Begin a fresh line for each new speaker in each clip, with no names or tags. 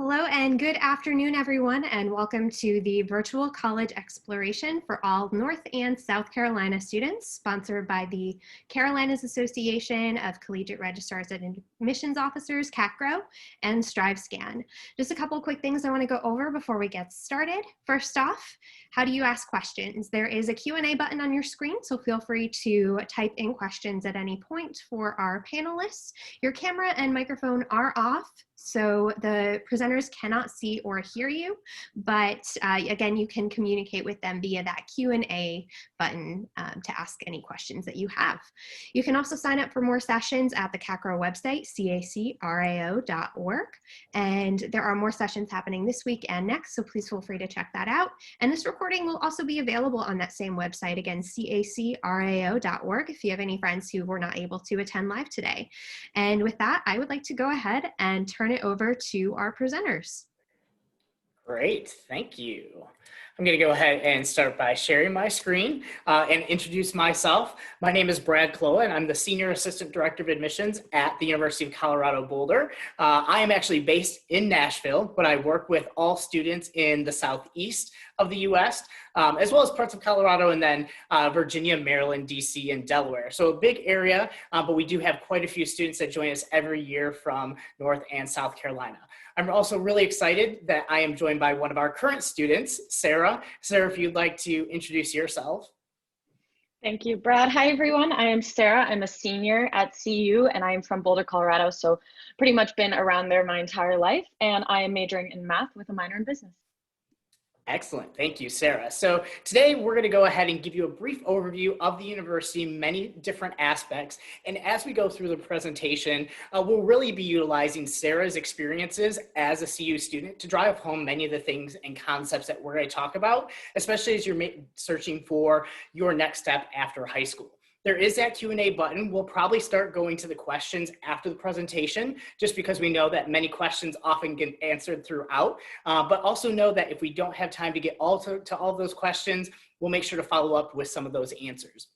Hello and good afternoon, everyone, and welcome to the Virtual College Exploration for all North and South Carolina students, sponsored by the Carolinas Association of Collegiate Registrars and Admissions Officers, CACRAO, and StriveScan. Just a couple quick things I want to go over before we get started. First off, how do you ask questions? There is a Q&A button on your screen, so feel free to type in questions at any point for our panelists. Your camera and microphone are off, so the presenters cannot see or hear you, but again, you can communicate with them via that Q&A button to ask any questions that you have. You can also sign up for more sessions at the CACRAO website, CACRAO.org, and there are more sessions happening this week and next, so please feel free to check that out. And this recording will also be available on that same website, again, CACRAO.org, if you have any friends who were not able to attend live today. And with that, I would like to go ahead and turn it over to our presenters.
Great, thank you. I'm going to go ahead and start by sharing my screen and introduce myself. My name is Brad Kloa, and I'm the Senior Assistant Director of Admissions at the University of Colorado Boulder. I am actually based in Nashville, but I work with all students in the southeast of the U.S., as well as parts of Colorado and then Virginia, Maryland, DC, and Delaware. So a big area, but we do have quite a few students that join us every year from North and South Carolina. I'm also really excited that I am joined by one of our current students, Sarah. Sarah, if you'd like to introduce yourself.
Thank you, Brad. Hi, everyone. I am Sarah. I'm a senior at CU, and I am from Boulder, Colorado, so pretty much been around there my entire life, and I am majoring in math with a minor in business.
Excellent. Thank you, Sarah. So today we're going to go ahead and give you a brief overview of the university, many different aspects. And as we go through the presentation, we'll really be utilizing Sarah's experiences as a CU student to drive home many of the things and concepts that we're going to talk about, especially as you're searching for your next step after high school. There is that Q&A button. We'll probably start going to the questions after the presentation, just because we know that many questions often get answered throughout, but also know that if we don't have time to get to all of those questions, we'll make sure to follow up with some of those answers.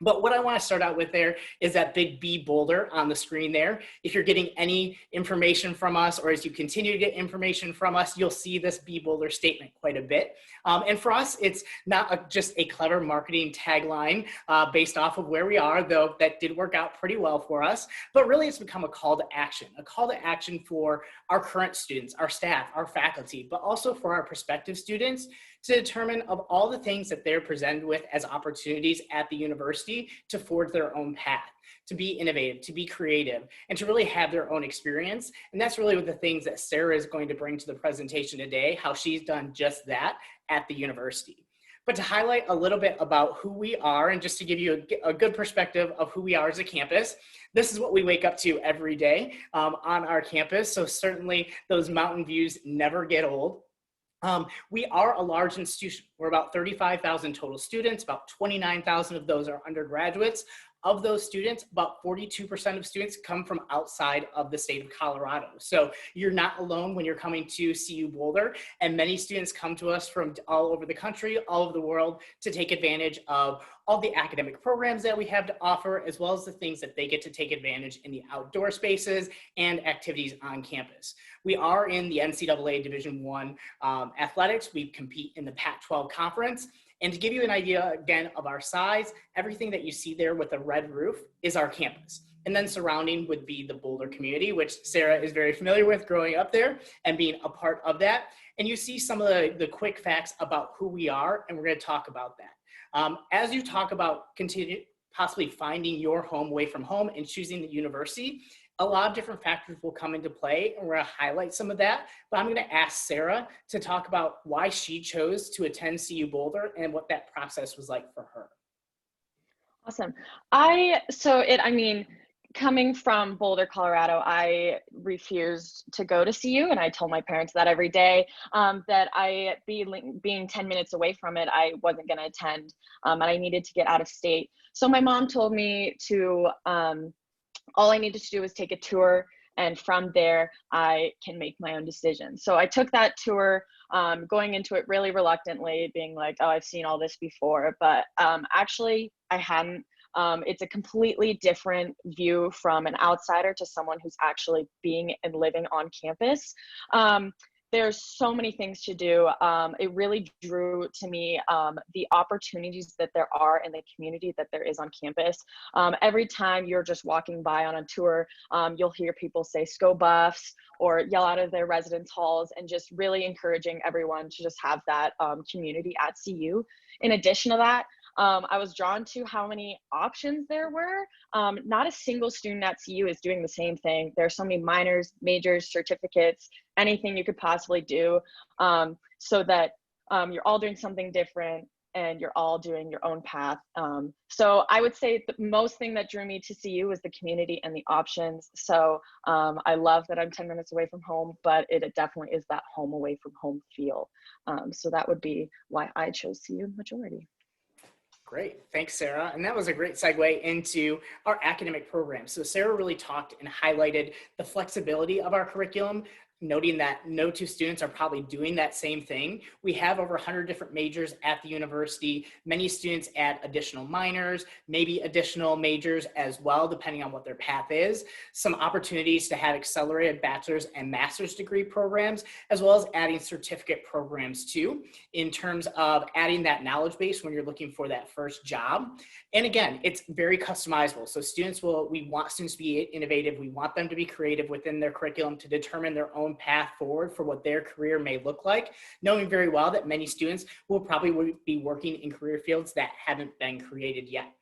But what I want to start out with there is that big B Boulder on the screen there. If you're getting any information from us, or as you continue to get information from us, you'll see this B Boulder statement quite a bit. And for us, it's not just a clever marketing tagline based off of where we are, though that did work out pretty well for us, but really it's become a call to action for our current students, our staff, our faculty, but also for our prospective students to determine of all the things that they're presented with as opportunities at the university to forge their own path, to be innovative, to be creative, and to really have their own experience. And that's really what the things that Sarah is going to bring to the presentation today, how she's done just that at the university. But to highlight a little bit about who we are, and just to give you a good perspective of who we are as a campus, this is what we wake up to every day on our campus. So certainly those mountain views never get old. We are a large institution. We're about 35,000 total students, about 29,000 of those are undergraduates. Of those students, about 42% of students come from outside of the state of Colorado. So you're not alone when you're coming to CU Boulder, and many students come to us from all over the country, all over the world, to take advantage of all the academic programs that we have to offer, as well as the things that they get to take advantage in the outdoor spaces and activities on campus. We are in the NCAA Division I athletics. We compete in the Pac-12 conference. And to give you an idea, again, of our size, everything that you see there with a red roof is our campus. And then surrounding would be the Boulder community, which Sarah is very familiar with growing up there and being a part of that. And you see some of the quick facts about who we are, and we're going to talk about that. As you talk about possibly finding your home away from home and choosing the university, a lot of different factors will come into play, and we're going to highlight some of that. But I'm going to ask Sarah to talk about why she chose to attend CU Boulder and what that process was like for her.
Awesome. Coming from Boulder, Colorado, I refused to go to CU, and I told my parents that every day, that being 10 minutes away from it, I wasn't going to attend, and I needed to get out of state. So my mom told me to, all I needed to do was take a tour, and from there, I can make my own decision. So I took that tour, going into it really reluctantly, being like, oh, I've seen all this before, but actually I hadn't. It's a completely different view from an outsider to someone who's actually being and living on campus. there's so many things to do. It really drew to me the opportunities that there are in the community that there is on campus. Every time you're just walking by on a tour, you'll hear people say "Sco Buffs" or yell out of their residence halls, and just really encouraging everyone to just have that community at CU. In addition to that, I was drawn to how many options there were. Not a single student at CU is doing the same thing. There are so many minors, majors, certificates, anything you could possibly do, so that you're all doing something different and you're all doing your own path. So I would say the most thing that drew me to CU was the community and the options. So I love that I'm 10 minutes away from home, but it definitely is that home away from home feel. So that would be why I chose CU majority.
Great, thanks, Sarah. And that was a great segue into our academic program. So Sarah really talked and highlighted the flexibility of our curriculum, noting that no two students are probably doing that same thing. We have over 100 different majors at the university. Many students add additional minors, maybe additional majors as well, depending on what their path is. Some opportunities to have accelerated bachelor's and master's degree programs, as well as adding certificate programs too, in terms of adding that knowledge base when you're looking for that first job. And again, it's very customizable. So we want students to be innovative. We want them to be creative within their curriculum to determine their own path forward for what their career may look like, knowing very well that many students will probably be working in career fields that haven't been created yet.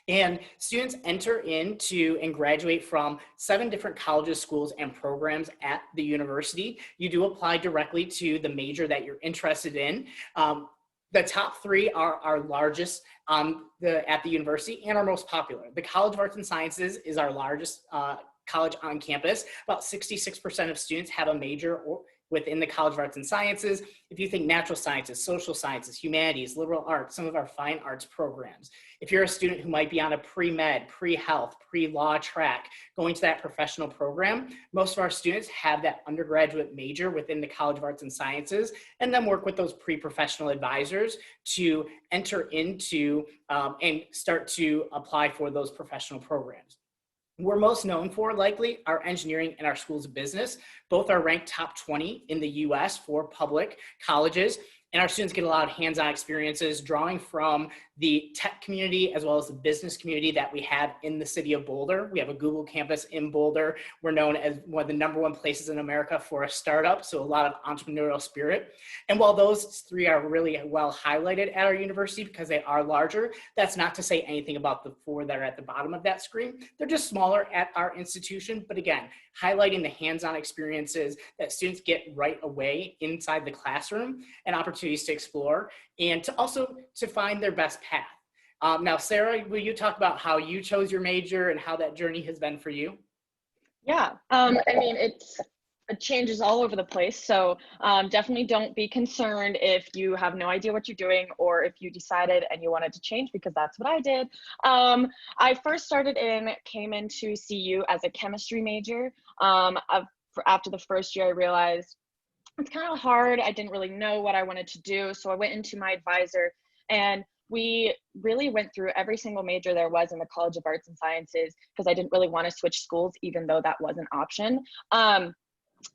And students enter into and graduate from 7 different colleges, schools, and programs at the university. You do apply directly to the major that you're interested in. The top 3 are our largest at the university and our most popular. The College of Arts and Sciences is our largest college on campus. About 66% of students have a major within the College of Arts and Sciences. If you think natural sciences, social sciences, humanities, liberal arts, some of our fine arts programs. If you're a student who might be on a pre-med, pre-health, pre-law track, going to that professional program, most of our students have that undergraduate major within the College of Arts and Sciences, and then work with those pre-professional advisors to enter into and start to apply for those professional programs. We're most known for, likely, our engineering and our schools of business. Both are ranked top 20 in the US for public colleges. And our students get a lot of hands-on experiences drawing from the tech community as well as the business community that we have in the city of Boulder. We have a Google campus in Boulder. We're known as one of the #1 places in America for a startup, so a lot of entrepreneurial spirit. And while those 3 are really well highlighted at our university because they are larger, that's not to say anything about the 4 that are at the bottom of that screen. They're just smaller at our institution, but again, highlighting the hands-on experiences that students get right away inside the classroom and opportunities to explore and to also to find their best path. Now, Sarah, will you talk about how you chose your major and how that journey has been for you?
Yeah, I mean, it changes all over the place. So definitely don't be concerned if you have no idea what you're doing or if you decided and you wanted to change, because that's what I did. I first came into CU as a chemistry major. After the first year, I realized it's kind of hard. I didn't really know what I wanted to do. So I went into my advisor, and we really went through every single major there was in the College of Arts and Sciences, because I didn't really want to switch schools, even though that was an option.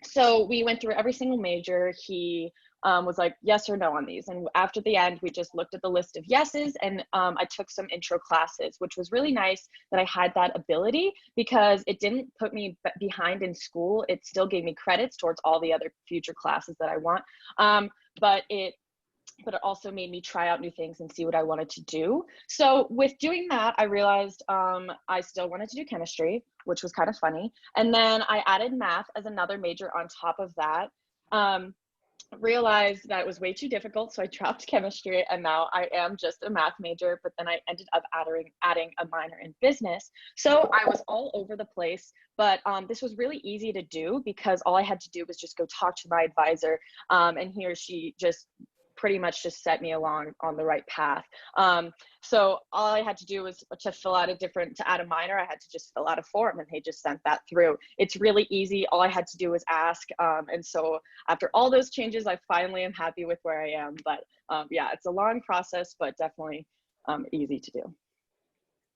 So we went through every single major. He was like, yes or no on these. And after the end, we just looked at the list of yeses, and I took some intro classes, which was really nice that I had that ability, because it didn't put me behind in school. It still gave me credits towards all the other future classes that I want. But it also made me try out new things and see what I wanted to do. So with doing that, I realized I still wanted to do chemistry, which was kind of funny. And then I added math as another major on top of that. Realized that it was way too difficult, so I dropped chemistry, and now I am just a math major. But then I ended up adding a minor in business. So I was all over the place, but this was really easy to do, because all I had to do was just go talk to my advisor, and he or she just pretty much just set me along on the right path. So all I had to do was to add a minor, I had to just fill out a form, and they just sent that through. It's really easy. All I had to do was ask. And so after all those changes, I finally am happy with where I am. But yeah, it's a long process, but definitely easy to do.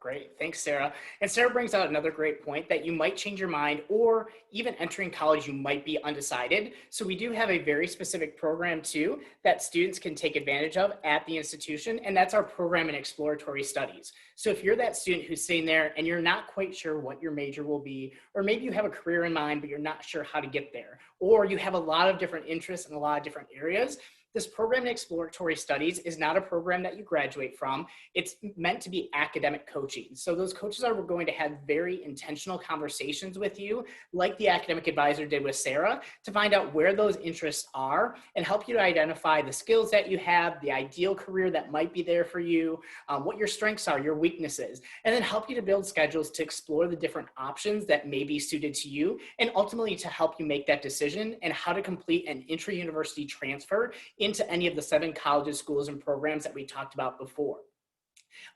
Great. Thanks, Sarah. And Sarah brings out another great point that you might change your mind, or even entering college, you might be undecided. So we do have a very specific program too that students can take advantage of at the institution. And that's our program in exploratory studies. So if you're that student who's sitting there and you're not quite sure what your major will be, or maybe you have a career in mind, but you're not sure how to get there, or you have a lot of different interests in a lot of different areas, this program in exploratory studies is not a program that you graduate from. It's meant to be academic coaching. So those coaches are going to have very intentional conversations with you, like the academic advisor did with Sarah, to find out where those interests are and help you to identify the skills that you have, the ideal career that might be there for you, what your strengths are, your weaknesses, and then help you to build schedules to explore the different options that may be suited to you, and ultimately to help you make that decision and how to complete an intra-university transfer into any of the 7 colleges, schools, and programs that we talked about before.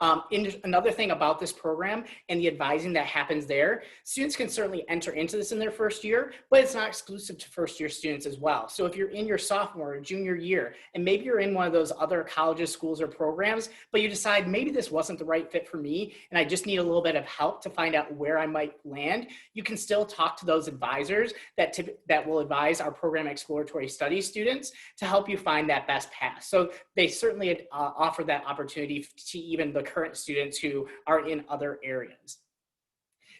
Another thing about this program and the advising that happens there, students can certainly enter into this in their first year, but it's not exclusive to first year students as well. So if you're in your sophomore or junior year, and maybe you're in one of those other colleges, schools, or programs, but you decide maybe this wasn't the right fit for me, and I just need a little bit of help to find out where I might land, you can still talk to those advisors that will advise our program exploratory studies students to help you find that best path. So they certainly offer that opportunity to even the current students who are in other areas.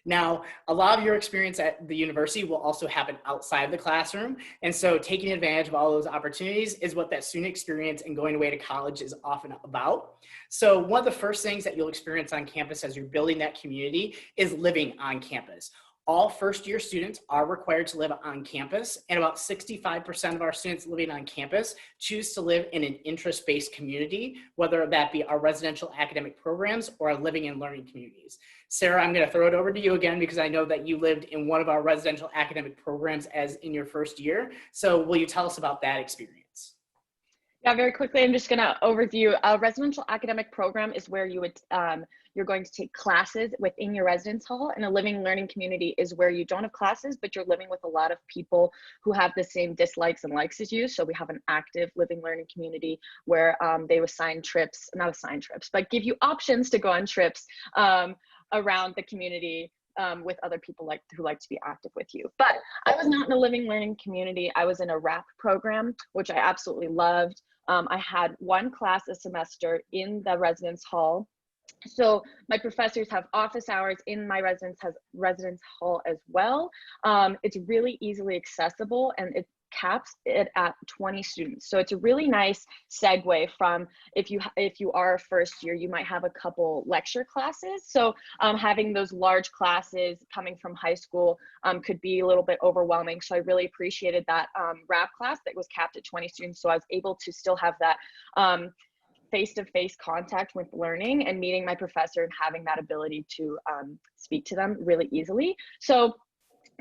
Now, a lot of your experience at the university will also happen outside of the classroom. And so taking advantage of all those opportunities is what that student experience and going away to college is often about. So one of the first things that you'll experience on campus as you're building that community is living on campus. All first year students are required to live on campus, and about 65% of our students living on campus choose to live in an interest-based community, whether that be our residential academic programs or our living and learning communities. Sarah, I'm going to throw it over to you again because I know that you lived in one of our residential academic programs as in your first year. So will you tell us about that experience?
Yeah, very quickly, I'm just going to overview. A residential academic program is where you would you're going to take classes within your residence hall, and a living learning community is where you don't have classes, but you're living with a lot of people who have the same dislikes and likes as you. So we have an active living learning community where they assign trips, not assign trips, but give you options to go on trips around the community with other people who like to be active with you. But I was not in a living learning community. I was in a RAP program, which I absolutely loved. I had 1 class a semester in the residence hall. So my professors have office hours in my residence hall as well. It's really easily accessible, and it caps it at 20 students. So it's a really nice segue from if you are a first year, you might have a couple lecture classes. So having those large classes coming from high school could be a little bit overwhelming. So I really appreciated that RAP class that was capped at 20 students. So I was able to still have that face-to-face contact with learning and meeting my professor and having that ability to speak to them really easily. So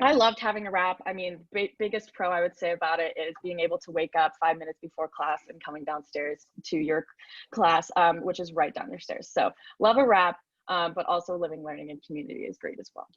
I loved having a RAP. I mean, biggest pro I would say about it is being able to wake up 5 minutes before class and coming downstairs to your class, which is right down your stairs. So love a RAP, but also living, learning, and community is great as well.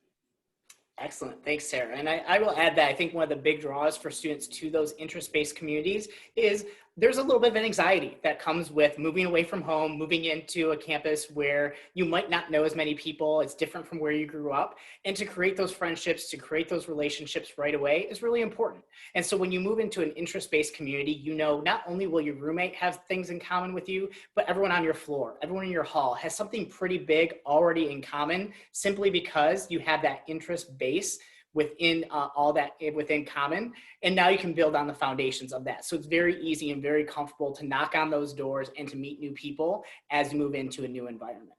Excellent. Thanks, Sarah. And I will add that I think one of the big draws for students to those interest-based communities is there's a little bit of an anxiety that comes with moving away from home, moving into a campus where you might not know as many people. It's different from where you grew up. And to create those friendships, to create those relationships right away is really important. And so when you move into an interest-based community, you know not only will your roommate have things in common with you, but everyone on your floor, everyone in your hall has something pretty big already in common, simply because you have that interest base within all that within common. And now you can build on the foundations of that. So it's very easy and very comfortable to knock on those doors and to meet new people as you move into a new environment.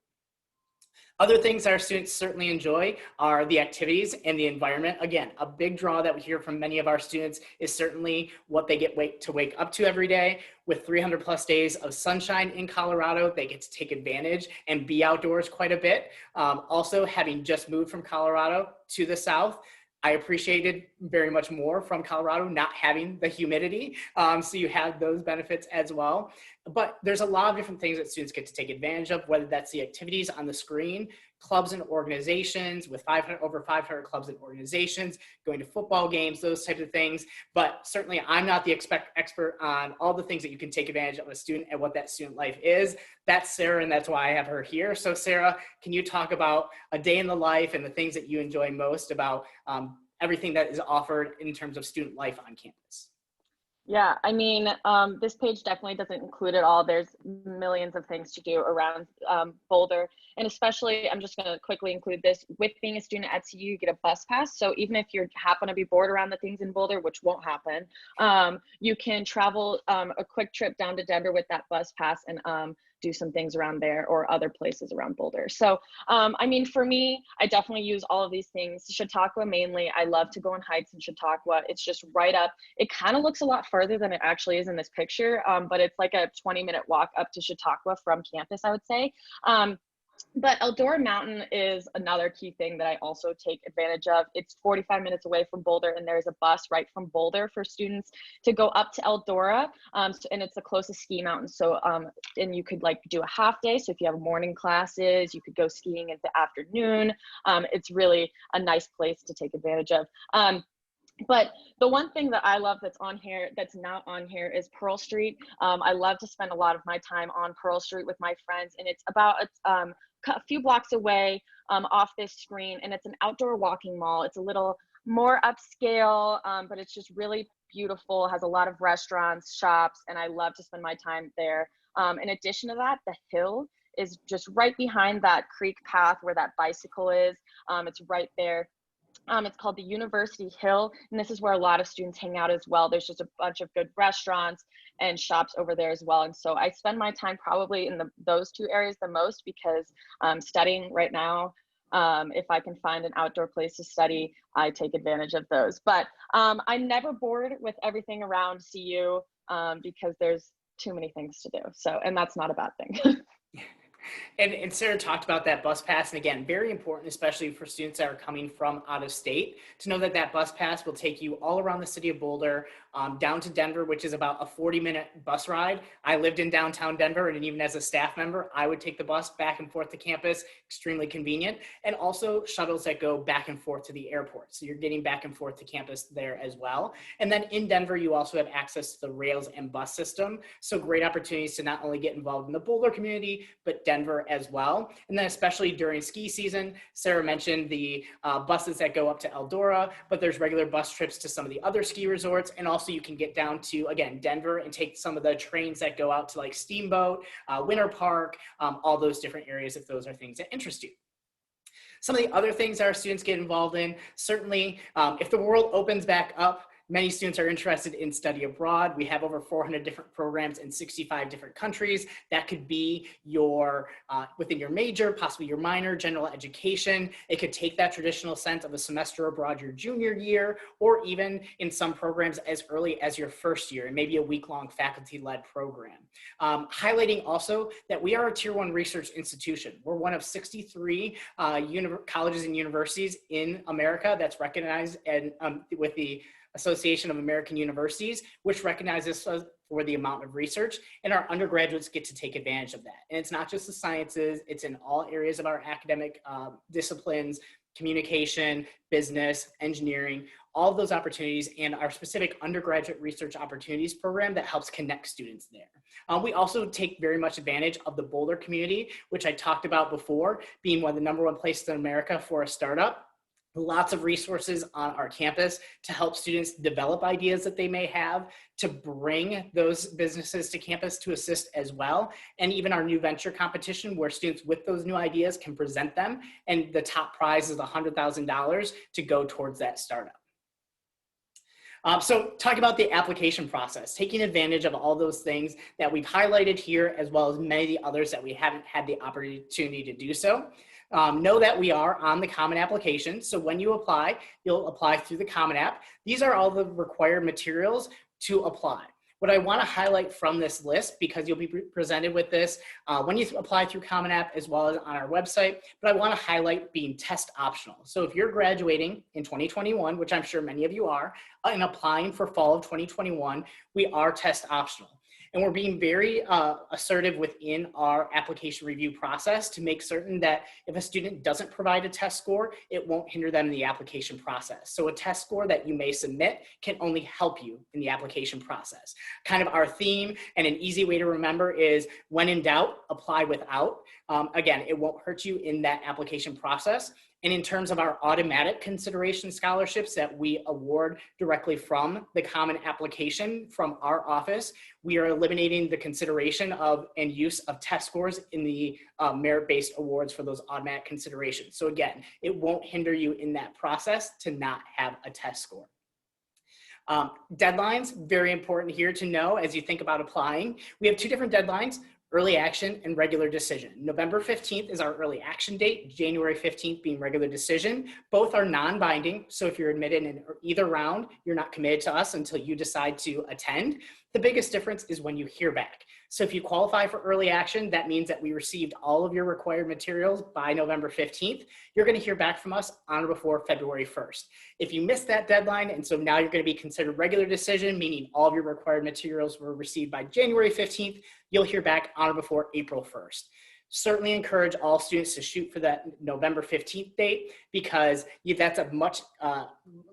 Other things our students certainly enjoy are the activities and the environment. Again, a big draw that we hear from many of our students is certainly what they get to wake up to every day. With 300 plus days of sunshine in Colorado, they get to take advantage and be outdoors quite a bit. Also, having just moved from Colorado to the South, I appreciated very much more from Colorado not having the humidity. So you have those benefits as well. But there's a lot of different things that students get to take advantage of, whether that's the activities on the screen, clubs and organizations with over 500 clubs and organizations, going to football games, those types of things. But certainly I'm not the expert on all the things that you can take advantage of a student and what that student life is. That's Sarah, and that's why I have her here. So Sarah, can you talk about a day in the life and the things that you enjoy most about everything that is offered in terms of student life on campus?
Yeah, I mean, this page definitely doesn't include it all. There's millions of things to do around Boulder. And especially, I'm just going to quickly include this, with being a student at CU, you get a bus pass. So even if you happen to be bored around the things in Boulder, which won't happen, you can travel a quick trip down to Denver with that bus pass and do some things around there or other places around Boulder. So, I mean, for me, I definitely use all of these things. Chautauqua mainly, I love to go on hikes in Chautauqua. It's just right up. It kind of looks a lot further than it actually is in this picture, but it's like a 20-minute walk up to Chautauqua from campus, I would say. But Eldora Mountain is another key thing that I also take advantage of. It's 45 minutes away from Boulder, and there's a bus right from Boulder for students to go up to Eldora. And it's the closest ski mountain. So, and you could like do a half day. So if you have morning classes, you could go skiing in the afternoon. It's really a nice place to take advantage of. But the one thing that I love that's on here, that's not on here, is Pearl Street. I love to spend a lot of my time on Pearl Street with my friends, and it's about a few blocks away off this screen, and it's an outdoor walking mall. It's a little more upscale, but it's just really beautiful, has a lot of restaurants, shops, and I love to spend my time there. In addition to that, the hill is just right behind that creek path where that bicycle is. It's right there. It's called the University Hill, and this is where a lot of students hang out as well. There's just a bunch of good restaurants and shops over there as well. And so I spend my time probably in those two areas the most, because I'm studying right now. If I can find an outdoor place to study, I take advantage of those. But I'm never bored with everything around CU because there's too many things to do. So, and that's not a bad thing.
And Sarah talked about that bus pass, and again, very important, especially for students that are coming from out of state, to know that that bus pass will take you all around the city of Boulder, down to Denver, which is about a 40-minute bus ride. I lived in downtown Denver, and even as a staff member, I would take the bus back and forth to campus, extremely convenient, and also shuttles that go back and forth to the airport. So you're getting back and forth to campus there as well. And then in Denver, you also have access to the rails and bus system. So great opportunities to not only get involved in the Boulder community, but Denver as well. And then especially during ski season, Sarah mentioned the buses that go up to Eldora, but there's regular bus trips to some of the other ski resorts. And also you can get down to, again, Denver and take some of the trains that go out to like Steamboat, Winter Park, all those different areas if those are things that interest you. Some of the other things that our students get involved in, certainly if the world opens back up, many students are interested in study abroad. We have over 400 different programs in 65 different countries. That could be your, within your major, possibly your minor, general education. It could take that traditional sense of a semester abroad your junior year, or even in some programs as early as your first year, and maybe a week-long faculty-led program. Highlighting also that we are a Tier 1 research institution. We're one of 63 colleges and universities in America that's recognized and with the Association of American Universities, which recognizes us for the amount of research, and our undergraduates get to take advantage of that. And it's not just the sciences, it's in all areas of our academic disciplines, communication, business, engineering, all of those opportunities, and our specific undergraduate research opportunities program that helps connect students there. We also take very much advantage of the Boulder community, which I talked about before, being one of the #1 places in America for a startup. Lots of resources on our campus to help students develop ideas that they may have, to bring those businesses to campus to assist as well. And even our new venture competition, where students with those new ideas can present them, and the top prize is $100,000 to go towards that startup. So talking about the application process, taking advantage of all those things that we've highlighted here, as well as many of the others that we haven't had the opportunity to do so. Know that we are on the Common Application. So when you apply, you'll apply through the Common App. These are all the required materials to apply. What I want to highlight from this list, because you'll be presented with this when you apply through Common App as well as on our website, but I want to highlight being test optional. So if you're graduating in 2021, which I'm sure many of you are, and applying for fall of 2021, we are test optional. And we're being very assertive within our application review process to make certain that if a student doesn't provide a test score, it won't hinder them in the application process. So a test score that you may submit can only help you in the application process. Kind of our theme and an easy way to remember is when in doubt, apply without. Again, it won't hurt you in that application process. And in terms of our automatic consideration scholarships that we award directly from the common application from our office, we are eliminating the consideration of and use of test scores in the merit-based awards for those automatic considerations. So again, it won't hinder you in that process to not have a test score. Deadlines, very important here to know as you think about applying. We have two different deadlines: early action and regular decision. November 15th is our early action date, January 15th being regular decision. Both are non-binding, so if you're admitted in either round, you're not committed to us until you decide to attend. The biggest difference is when you hear back. So if you qualify for early action, that means that we received all of your required materials by November 15th. You're going to hear back from us on or before February 1st. If you missed that deadline, and so now you're going to be considered regular decision, meaning all of your required materials were received by January 15th, you'll hear back on or before April 1st. Certainly encourage all students to shoot for that November 15th date, because that's a much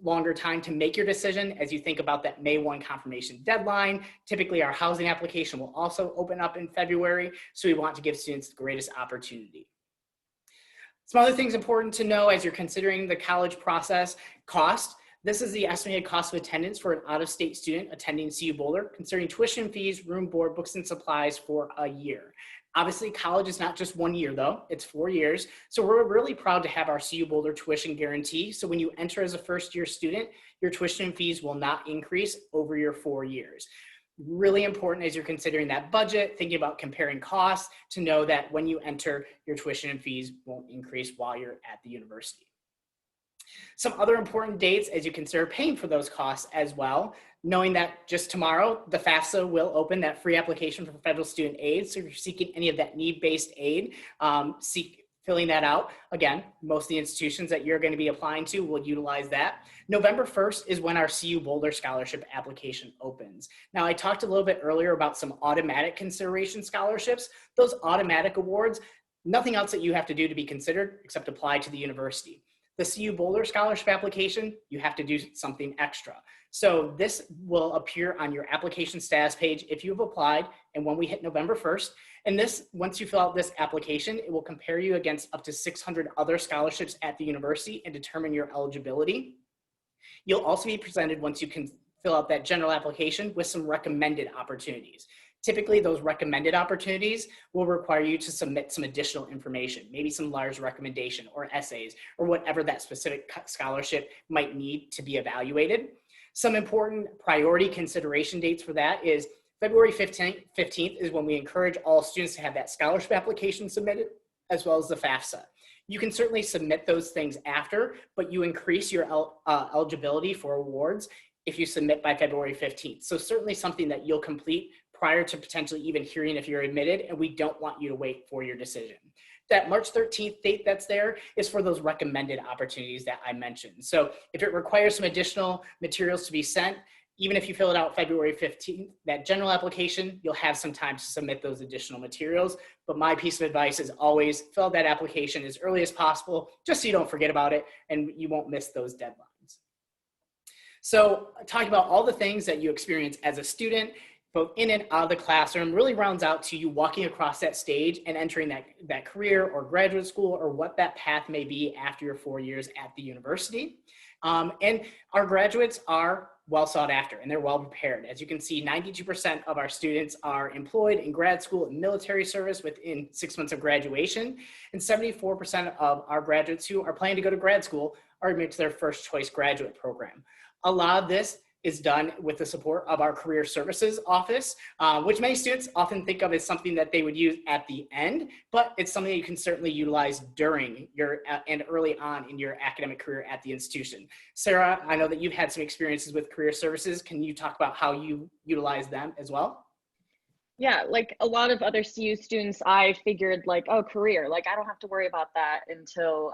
longer time to make your decision as you think about that May 1 confirmation deadline. Typically, our housing application will also open up in February, so we want to give students the greatest opportunity. Some other things important to know as you're considering the college process: cost. This is the estimated cost of attendance for an out-of-state student attending CU Boulder, considering tuition fees, room, board, books, and supplies for a year. Obviously, college is not just 1 year though, it's 4 years. So we're really proud to have our CU Boulder tuition guarantee. So when you enter as a first-year student, your tuition fees will not increase over your 4 years. Really important as you're considering that budget, thinking about comparing costs, to know that when you enter, your tuition and fees won't increase while you're at the university. Some other important dates as you consider paying for those costs as well, knowing that just tomorrow, the FAFSA will open, that free application for federal student aid. So if you're seeking any of that need-based aid, filling that out. Again, most of the institutions that you're going to be applying to will utilize that. November 1st is when our CU Boulder scholarship application opens. Now, I talked a little bit earlier about some automatic consideration scholarships. Those automatic awards, nothing else that you have to do to be considered except apply to the university. The CU Boulder scholarship application, you have to do something extra. So this will appear on your application status page if you've applied and when we hit November 1st. And this, once you fill out this application, it will compare you against up to 600 other scholarships at the university and determine your eligibility. You'll also be presented, once you can fill out that general application, with some recommended opportunities. Typically, those recommended opportunities will require you to submit some additional information, maybe some LARS recommendation or essays or whatever that specific scholarship might need to be evaluated. Some important priority consideration dates for that is February 15th is when we encourage all students to have that scholarship application submitted, as well as the FAFSA. You can certainly submit those things after, but you increase your eligibility for awards if you submit by February 15th. So certainly something that you'll complete prior to potentially even hearing if you're admitted, and we don't want you to wait for your decision. That March 13th date that's there is for those recommended opportunities that I mentioned. So if it requires some additional materials to be sent, even if you fill it out February 15th, that general application, you'll have some time to submit those additional materials. But my piece of advice is always fill out that application as early as possible, just so you don't forget about it and you won't miss those deadlines. So talking about all the things that you experience as a student, both in and out of the classroom, really rounds out to you walking across that stage and entering that career or graduate school, or what that path may be after your 4 years at the university. And our graduates are well sought after and they're well prepared. As you can see, 92% of our students are employed in grad school and military service within 6 months of graduation. And 74% of our graduates who are planning to go to grad school are admitted to their first choice graduate program. A lot of this is done with the support of our Career Services Office, which many students often think of as something that they would use at the end, but it's something you can certainly utilize during your and early on in your academic career at the institution. Sarah, I know that you've had some experiences with Career Services. Can you talk about how you utilize them as well?
Yeah, like a lot of other CU students, I figured like, oh, career, like I don't have to worry about that until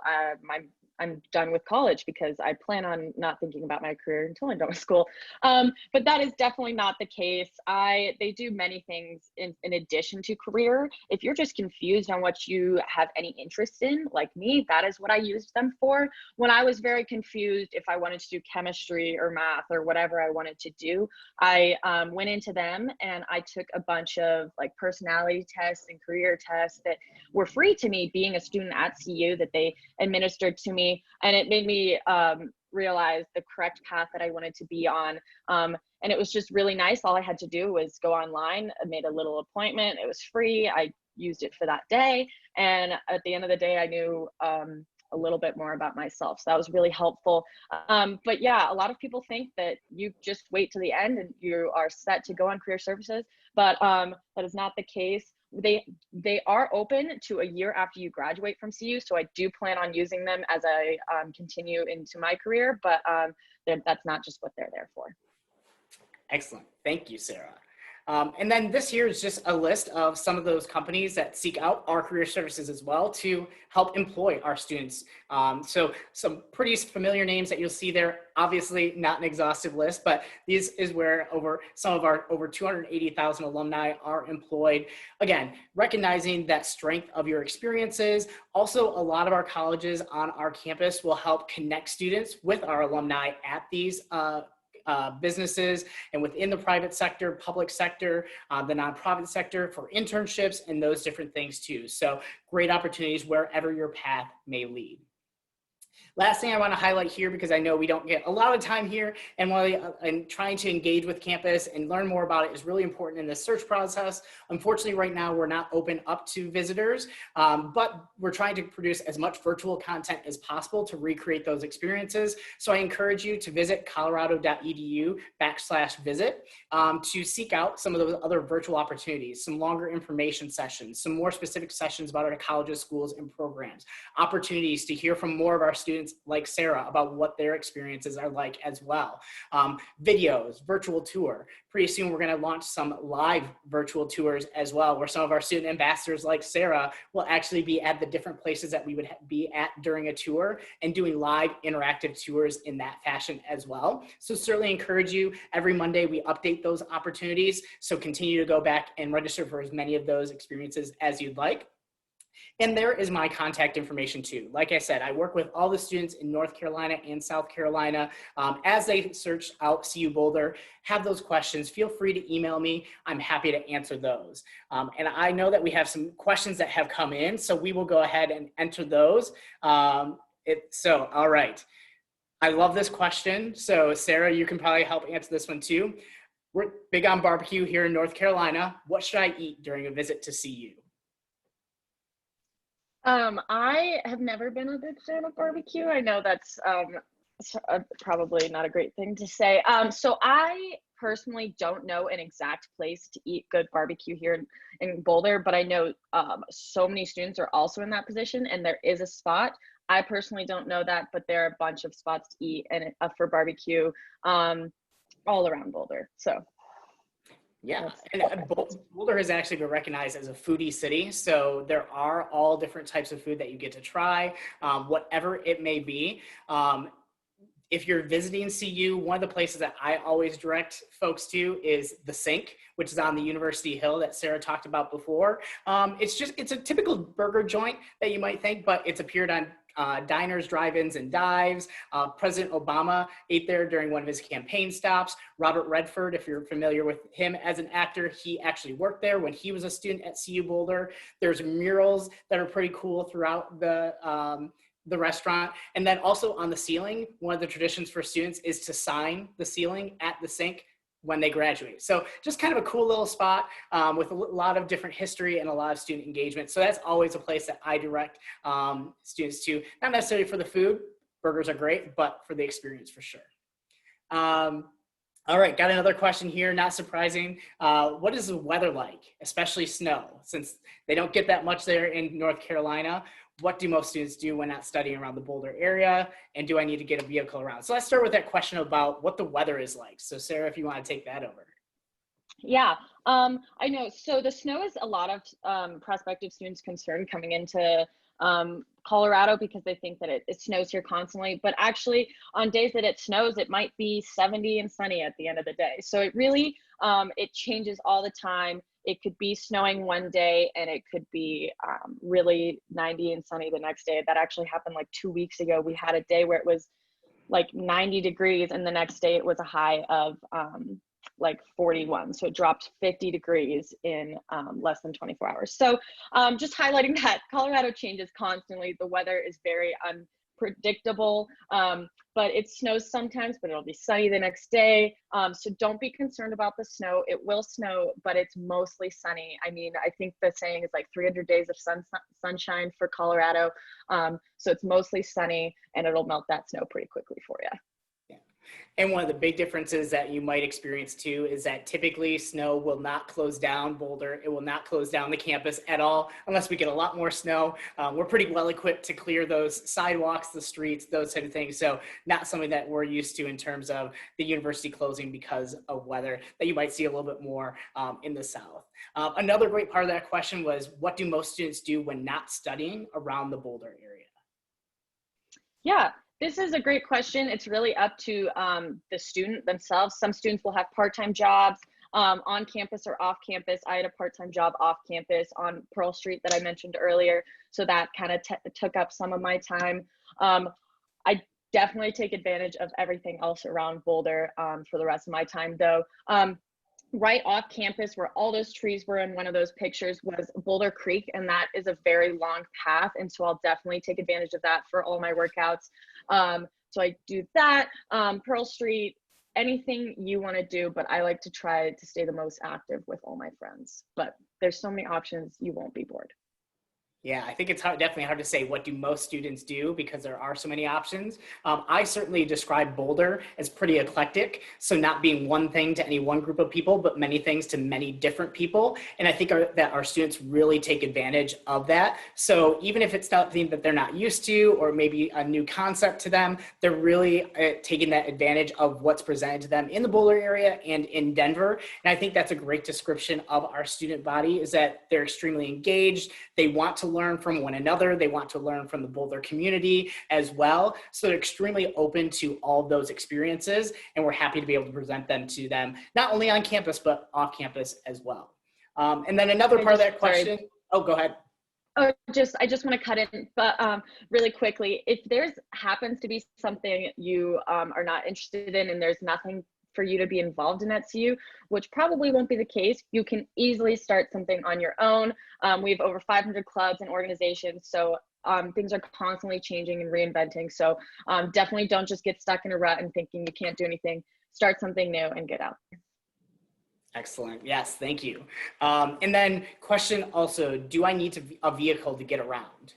I'm done with college, because I plan on not thinking about my career until I'm done with school. But that is definitely not the case. They do many things in addition to career. If you're just confused on what you have any interest in, like me, that is what I used them for. When I was very confused if I wanted to do chemistry or math or whatever I wanted to do, I went into them and I took a bunch of like personality tests and career tests that were free to me being a student at CU, that they administered to me, and it made me realize the correct path that I wanted to be on. And it was just really nice. All I had to do was go online, I made a little appointment, it was free, I used it for that day, and at the end of the day I knew a little bit more about myself. So that was really helpful. But yeah, a lot of people think that you just wait to the end and you are set to go on career services, but that is not the case. They are open to a year after you graduate from CU. So I do plan on using them as I continue into my career, but that's not just what they're there for.
Excellent. Thank you, Sarah. And then this here is just a list of some of those companies that seek out our career services as well to help employ our students. So some pretty familiar names that you'll see there, obviously not an exhaustive list, but this is where some of our over 280,000 alumni are employed. Again, recognizing that strength of your experiences. Also, a lot of our colleges on our campus will help connect students with our alumni at these businesses and within the private sector, public sector, the nonprofit sector for internships and those different things too. So great opportunities wherever your path may lead. Last thing I want to highlight here, because I know we don't get a lot of time here, and while I'm trying to engage with campus and learn more about it is really important in the search process. Unfortunately, right now we're not open up to visitors, but we're trying to produce as much virtual content as possible to recreate those experiences. So I encourage you to visit colorado.edu/visit to seek out some of those other virtual opportunities, some longer information sessions, some more specific sessions about our colleges, schools, and programs, opportunities to hear from more of our students like Sarah about what their experiences are like as well. Videos, virtual tour. Pretty soon we're going to launch some live virtual tours as well, where some of our student ambassadors like Sarah will actually be at the different places that we would be at during a tour and doing live interactive tours in that fashion as well. So certainly encourage you. Every Monday we update those opportunities. So continue to go back and register for as many of those experiences as you'd like. And there is my contact information too. Like I said, I work with all the students in North Carolina and South Carolina as they search out CU Boulder, have those questions, feel free to email me. I'm happy to answer those. And I know that we have some questions that have come in, so we will go ahead and enter those. All right. I love this question. So Sarah, you can probably help answer this one too. We're big on barbecue here in North Carolina. What should I eat during a visit to CU?
I have never been a big fan of barbecue. I know that's probably not a great thing to say. So I personally don't know an exact place to eat good barbecue here in Boulder, but I know so many students are also in that position, and there is a spot. I personally don't know that, but there are a bunch of spots to eat and for barbecue all around Boulder. So.
Yeah, and Boulder has actually been recognized as a foodie city. So there are all different types of food that you get to try, whatever it may be. If you're visiting CU, one of the places that I always direct folks to is the Sink, which is on the University Hill that Sarah talked about before. It's a typical burger joint that you might think, but it's appeared on diners, drive-ins, and dives. President Obama ate there during one of his campaign stops. Robert Redford, if you're familiar with him as an actor, he actually worked there when he was a student at CU Boulder. There's murals that are pretty cool throughout the restaurant. And then also on the ceiling, one of the traditions for students is to sign the ceiling at the Sink when they graduate. So just kind of a cool little spot with a lot of different history and a lot of student engagement. So that's always a place that I direct students to, not necessarily for the food, burgers are great, but for the experience for sure. All right, got another question here, not surprising. What is the weather like, especially snow? Since they don't get that much there in North Carolina, what do most students do when not studying around the Boulder area? And do I need to get a vehicle around? So let's start with that question about what the weather is like. So Sarah, if you want to take that over.
Yeah, I know. So the snow is a lot of prospective students' concern coming into Colorado because they think that it snows here constantly, but actually on days that it snows, it might be 70 and sunny at the end of the day. So it really, it changes all the time. It could be snowing one day and it could be really 90 and sunny the next day. That actually happened like 2 weeks ago. We had a day where it was like 90 degrees and the next day it was a high of like 41. So it dropped 50 degrees in less than 24 hours. So just highlighting that Colorado changes constantly. The weather is very unpredictable, but it snows sometimes, but it'll be sunny the next day. So don't be concerned about the snow. It will snow, but it's mostly sunny. I mean, I think the saying is like 300 days of sunshine for Colorado. So it's mostly sunny and it'll melt that snow pretty quickly for you.
And one of the big differences that you might experience too is that typically snow will not close down Boulder. It will not close down the campus at all unless we get a lot more snow. We're pretty well equipped to clear those sidewalks, the streets, those type of things. So not something that we're used to in terms of the university closing because of weather that you might see a little bit more in the South. Another great part of that question was, what do most students do when not studying around the Boulder area?
Yeah. This is a great question. It's really up to the student themselves. Some students will have part-time jobs on campus or off campus. I had a part-time job off campus on Pearl Street that I mentioned earlier. So that kind of took up some of my time. I definitely take advantage of everything else around Boulder for the rest of my time though. Right off campus where all those trees were in one of those pictures was Boulder Creek, and that is a very long path, and so I'll definitely take advantage of that for all my workouts. So I do that, Pearl Street, anything you want to do, but I like to try to stay the most active with all my friends. But there's so many options, you won't be bored.
Yeah, I think it's definitely hard to say what do most students do because there are so many options. I certainly describe Boulder as pretty eclectic, so not being one thing to any one group of people, but many things to many different people. And I think that our students really take advantage of that. So even if it's something that they're not used to or maybe a new concept to them, they're really taking that advantage of what's presented to them in the Boulder area and in Denver. And I think that's a great description of our student body, is that they're extremely engaged. They want to learn from one another. They want to learn from the Boulder community as well. So they're extremely open to all of those experiences, and we're happy to be able to present them to them, not only on campus, but off campus as well. And then another part of that question, oh, go ahead.
Oh, I just want to cut in, but really quickly, if there's happens to be something you are not interested in and there's nothing for you to be involved in at CU, which probably won't be the case, you can easily start something on your own. We have over 500 clubs and organizations, so things are constantly changing and reinventing. So definitely don't just get stuck in a rut and thinking you can't do anything. Start something new and get out there.
Excellent. Yes, thank you. And then question also, do I need a vehicle to get around?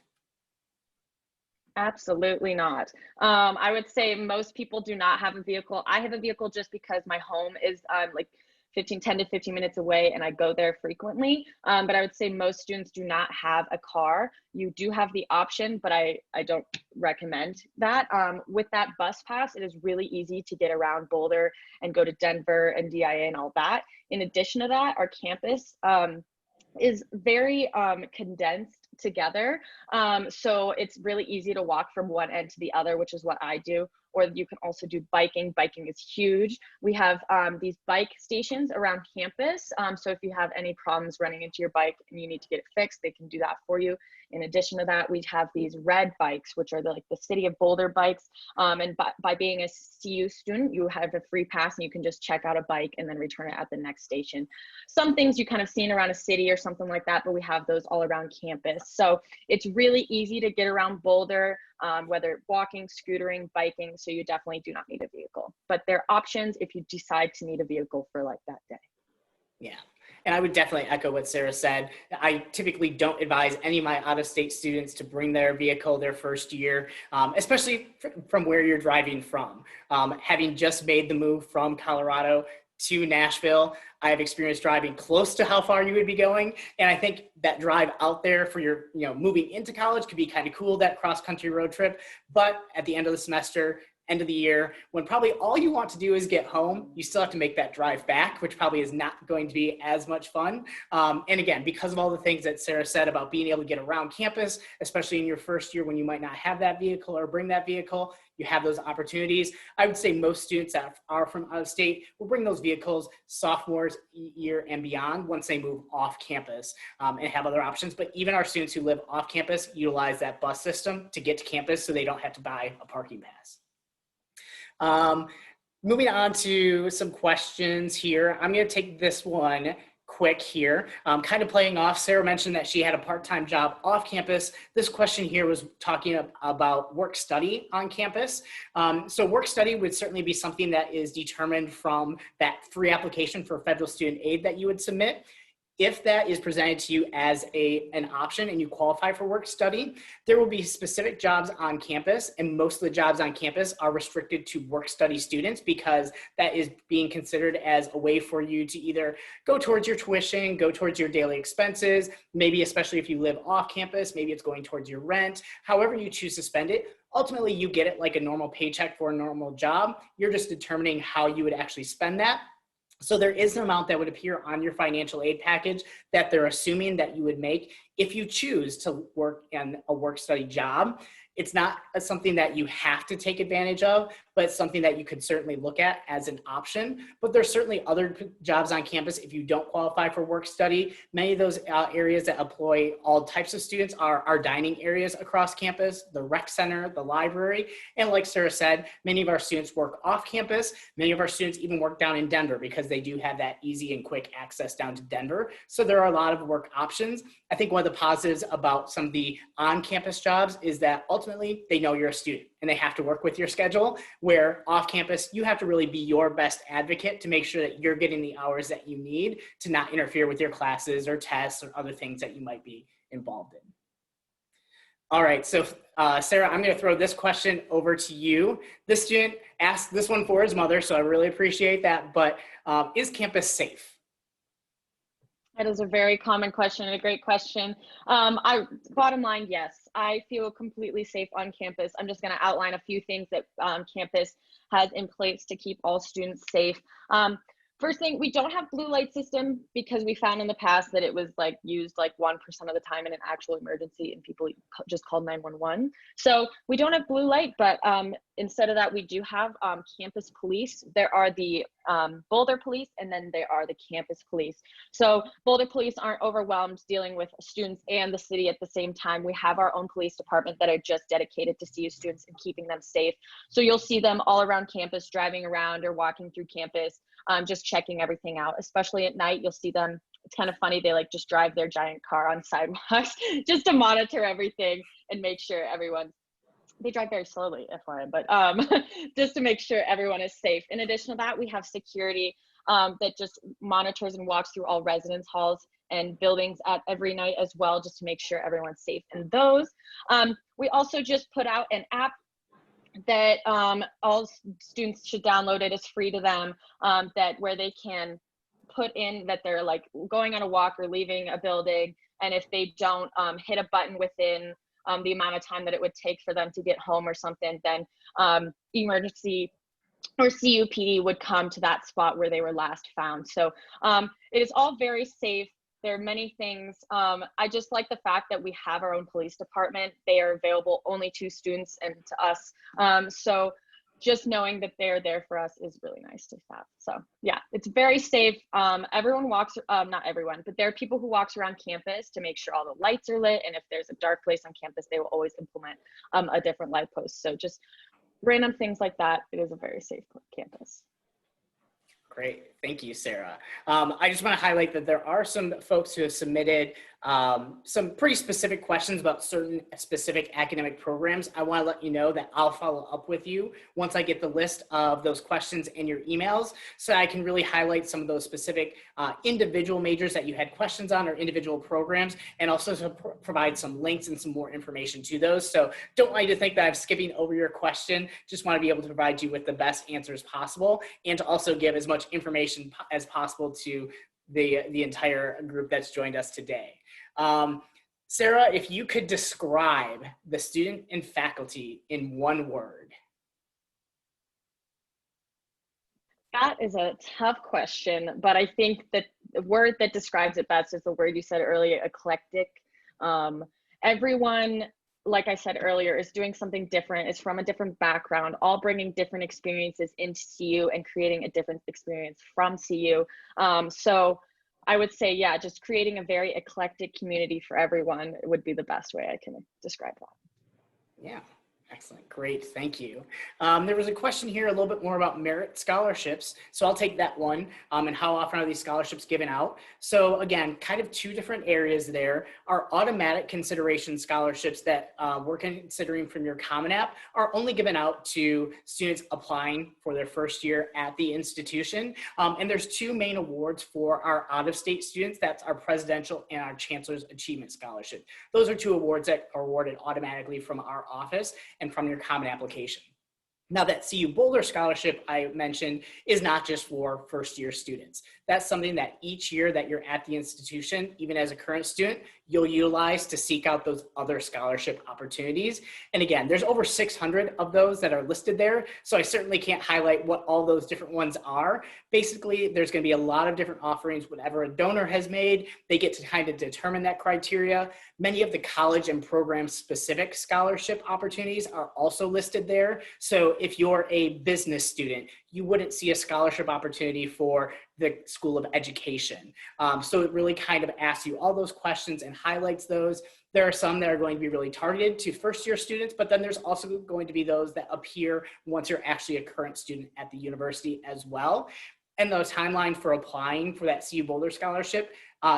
Absolutely not. I would say most people do not have a vehicle. I have a vehicle just because my home is like 10 to 15 minutes away and I go there frequently. But I would say most students do not have a car. You do have the option, but I don't recommend that. With that bus pass, it is really easy to get around Boulder and go to Denver and DIA and all that. In addition to that, our campus is very condensed together. So it's really easy to walk from one end to the other, which is what I do. Or you can also do biking. Biking is huge. We have these bike stations around campus. So if you have any problems running into your bike and you need to get it fixed, they can do that for you. In addition to that, we have these red bikes, which are like the City of Boulder bikes. And by being a CU student, you have a free pass and you can just check out a bike and then return it at the next station. Some things you kind of seen around a city or something like that, but we have those all around campus. So it's really easy to get around Boulder, whether walking, scootering, biking. So you definitely do not need a vehicle, but there are options if you decide to need a vehicle for like that day.
Yeah. And I would definitely echo what Sarah said. I typically don't advise any of my out-of-state students to bring their vehicle their first year, especially from where you're driving from. Having just made the move from Colorado to Nashville, I have experienced driving close to how far you would be going. And I think that drive out there for your, moving into college could be kind of cool, that cross-country road trip. But at the end of the semester, end of the year, when probably all you want to do is get home, you still have to make that drive back, which probably is not going to be as much fun. And again, because of all the things that Sarah said about being able to get around campus, especially in your first year when you might not have that vehicle or bring that vehicle, you have those opportunities. I would say most students that are from out of state will bring those vehicles sophomores year and beyond once they move off campus and have other options. But even our students who live off campus utilize that bus system to get to campus so they don't have to buy a parking pass. Moving on to some questions here. I'm going to take this one quick here. Kind of playing off, Sarah mentioned that she had a part-time job off campus. This question here was talking about work study on campus. So work study would certainly be something that is determined from that free application for federal student aid that you would submit. If that is presented to you as an option and you qualify for work study, there will be specific jobs on campus, and most of the jobs on campus are restricted to work study students because that is being considered as a way for you to either go towards your tuition, go towards your daily expenses, maybe especially if you live off campus, maybe it's going towards your rent, however you choose to spend it. Ultimately, you get it like a normal paycheck for a normal job. You're just determining how you would actually spend that. So there is an amount that would appear on your financial aid package that they're assuming that you would make if you choose to work in a work study job. It's not something that you have to take advantage of, but it's something that you could certainly look at as an option. But there's certainly other jobs on campus if you don't qualify for work study. Many of those areas that employ all types of students are dining areas across campus, the rec center, the library. And like Sarah said, many of our students work off campus. Many of our students even work down in Denver because they do have that easy and quick access down to Denver. So there are a lot of work options. I think one of the positives about some of the on-campus jobs is that ultimately they know you're a student and they have to work with your schedule, where off campus, you have to really be your best advocate to make sure that you're getting the hours that you need to not interfere with your classes or tests or other things that you might be involved in. All right, so Sarah, I'm gonna throw this question over to you. This student asked this one for his mother, so I really appreciate that, but is campus safe?
That is a very common question and a great question. Bottom line, yes, I feel completely safe on campus. I'm just going to outline a few things that campus has in place to keep all students safe. First thing, we don't have blue light system because we found in the past that it was like used like 1% of the time in an actual emergency and people just called 911. So we don't have blue light, but instead of that, we do have campus police. There are the Boulder police, and then there are the campus police. So Boulder police aren't overwhelmed dealing with students and the city at the same time. We have our own police department that are just dedicated to CU students and keeping them safe. So you'll see them all around campus, driving around or walking through campus, just checking everything out. Especially at night, you'll see them. It's kind of funny. They like just drive their giant car on sidewalks just to monitor everything and make sure everyone's. They drive very slowly, FYI, but just to make sure everyone is safe. In addition to that, we have security that just monitors and walks through all residence halls and buildings at every night as well, just to make sure everyone's safe in those. We also just put out an app that all students should download. It is free to them, that where they can put in that they're like going on a walk or leaving a building, and if they don't hit a button within the amount of time that it would take for them to get home or something, then emergency or CUPD would come to that spot where they were last found. So it is all very safe. There are many things. I just like the fact that we have our own police department. They are available only to students and to us. So just knowing that they're there for us is really nice to have. So yeah, it's very safe. Everyone walks, not everyone, but there are people who walks around campus to make sure all the lights are lit. And if there's a dark place on campus, they will always implement a different light post. So just random things like that. It is a very safe campus.
Great, thank you, Sarah. I just want to highlight that there are some folks who have submitted some pretty specific questions about certain specific academic programs. I want to let you know that I'll follow up with you once I get the list of those questions in your emails, so I can really highlight some of those specific individual majors that you had questions on or individual programs, and also to provide some links and some more information to those. So don't want you to think that I'm skipping over your question. Just want to be able to provide you with the best answers possible, and to also give as much information as possible to the entire group that's joined us today. Sarah, if you could describe the student and faculty in one word.
That is a tough question, but I think that the word that describes it best is the word you said earlier, eclectic. Everyone, like I said earlier, is doing something different, is from a different background, all bringing different experiences into CU and creating a different experience from CU. So I would say, yeah, just creating a very eclectic community for everyone would be the best way I can describe that.
Yeah. Excellent. Great. Thank you. There was a question here a little bit more about merit scholarships. So I'll take that one. And how often are these scholarships given out? So again, kind of two different areas there. Our automatic consideration scholarships that we're considering from your Common App are only given out to students applying for their first year at the institution. And there's two main awards for our out-of-state students. That's our Presidential and our Chancellor's Achievement Scholarship. Those are two awards that are awarded automatically from our office and from your Common application. Now, that CU Boulder scholarship I mentioned is not just for first year students. That's something that each year that you're at the institution, even as a current student, you'll utilize to seek out those other scholarship opportunities. And again, there's over 600 of those that are listed there. So I certainly can't highlight what all those different ones are. Basically, there's going to be a lot of different offerings. Whatever a donor has made, they get to kind of determine that criteria. Many of the college and program specific scholarship opportunities are also listed there. So if you're a business student, you wouldn't see a scholarship opportunity for the School of Education. So it really kind of asks you all those questions and highlights those. There are some that are going to be really targeted to first year students, but then there's also going to be those that appear once you're actually a current student at the university as well. And the timeline for applying for that CU Boulder scholarship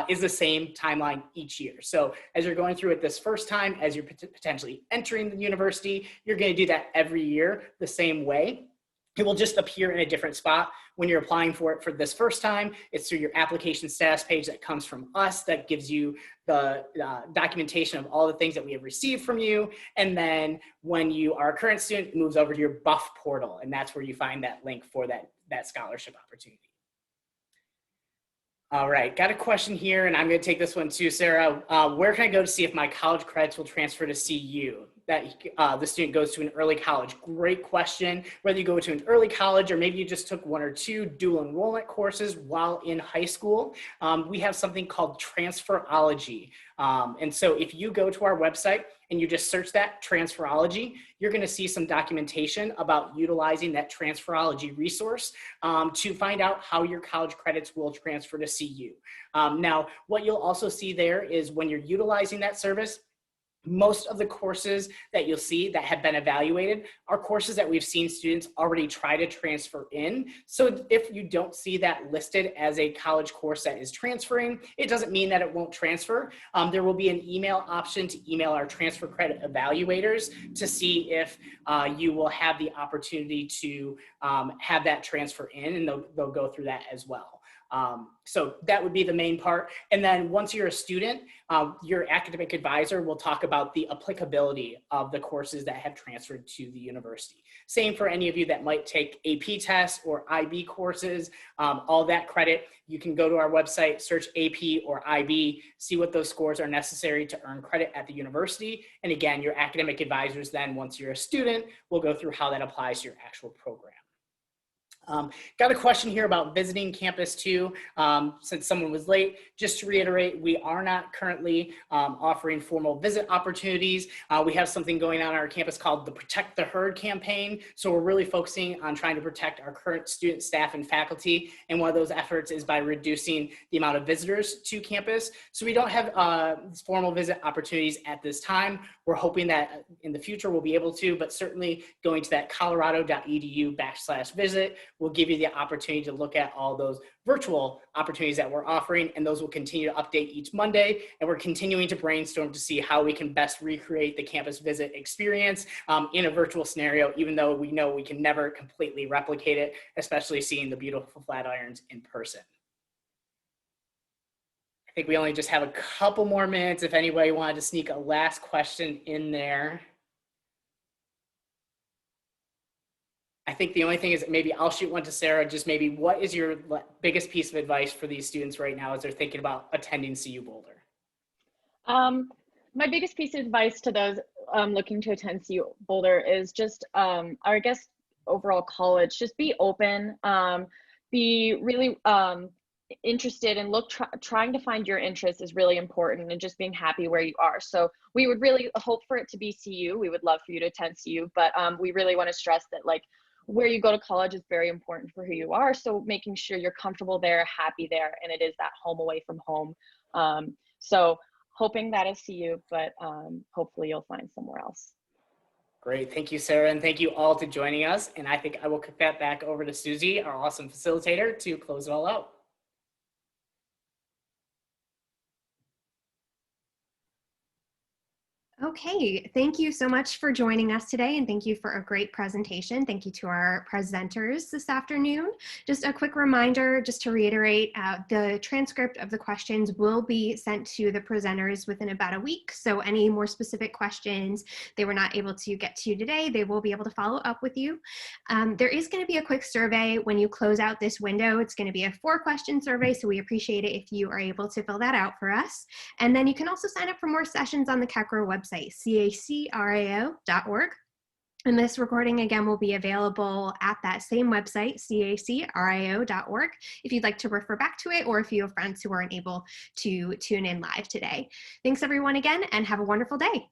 is the same timeline each year. So as you're going through it this first time, as you're potentially entering the university, you're going to do that every year the same way. It will just appear in a different spot when you're applying for it for this first time. It's through your application status page that comes from us that gives you the documentation of all the things that we have received from you. And then when you are a current student, it moves over to your Buff portal, and that's where you find that link for that scholarship opportunity. All right, got a question here, and I'm going to take this one too, Sarah. Where can I go to see if my college credits will transfer to CU? That the student goes to an early college. Great question. Whether you go to an early college or maybe you just took one or two dual enrollment courses while in high school, we have something called Transferology. And so if you go to our website and you just search that Transferology, you're going to see some documentation about utilizing that Transferology resource to find out how your college credits will transfer to CU. Now, what you'll also see there is when you're utilizing that service, most of the courses that you'll see that have been evaluated are courses that we've seen students already try to transfer in. So if you don't see that listed as a college course that is transferring, it doesn't mean that it won't transfer. There will be an email option to email our transfer credit evaluators to see if you will have the opportunity to have that transfer in, and they'll go through that as well. So that would be the main part. And then once you're a student, your academic advisor will talk about the applicability of the courses that have transferred to the university. Same for any of you that might take AP tests or IB courses, all that credit. You can go to our website, search AP or IB, see what those scores are necessary to earn credit at the university. And again, your academic advisors then, once you're a student, will go through how that applies to your actual program. Got a question here about visiting campus too. Since someone was late, just to reiterate, we are not currently offering formal visit opportunities. We have something going on our campus called the Protect the Herd campaign. So we're really focusing on trying to protect our current student, staff, and faculty. And one of those efforts is by reducing the amount of visitors to campus. So we don't have formal visit opportunities at this time. We're hoping that in the future we'll be able to, but certainly going to that colorado.edu/visit will give you the opportunity to look at all those virtual opportunities that we're offering, and those will continue to update each Monday. And we're continuing to brainstorm to see how we can best recreate the campus visit experience in a virtual scenario, even though we know we can never completely replicate it, especially seeing the beautiful Flatirons in person. I think we only just have a couple more minutes if anybody wanted to sneak a last question in there. I think the only thing is that maybe I'll shoot one to Sarah, just maybe what is your biggest piece of advice for these students right now as they're thinking about attending CU Boulder?
My biggest piece of advice to those looking to attend CU Boulder is just, I guess, overall college, just be open. be really interested and trying to find your interest is really important, and just being happy where you are. So we would really hope for it to be CU. We would love for you to attend CU, but we really want to stress that like where you go to college is very important for who you are. So making sure you're comfortable there, happy there, and it is that home away from home. So hoping that is CU, but hopefully you'll find somewhere else.
Great. Thank you, Sarah. And thank you all to joining us. And I think I will kick that back over to Susie, our awesome facilitator, to close it all out.
Okay, thank you so much for joining us today, and thank you for a great presentation. Thank you to our presenters this afternoon. Just a quick reminder, just to reiterate, the transcript of the questions will be sent to the presenters within about a week. So any more specific questions they were not able to get to today, they will be able to follow up with you. There is going to be a quick survey when you close out this window. It's going to be a 4-question survey, so we appreciate it if you are able to fill that out for us. And then you can also sign up for more sessions on the CACRAO website, CACRAO.org. And this recording, again, will be available at that same website, CACRAO.org, if you'd like to refer back to it, or if you have friends who aren't able to tune in live today. Thanks, everyone, again, and have a wonderful day.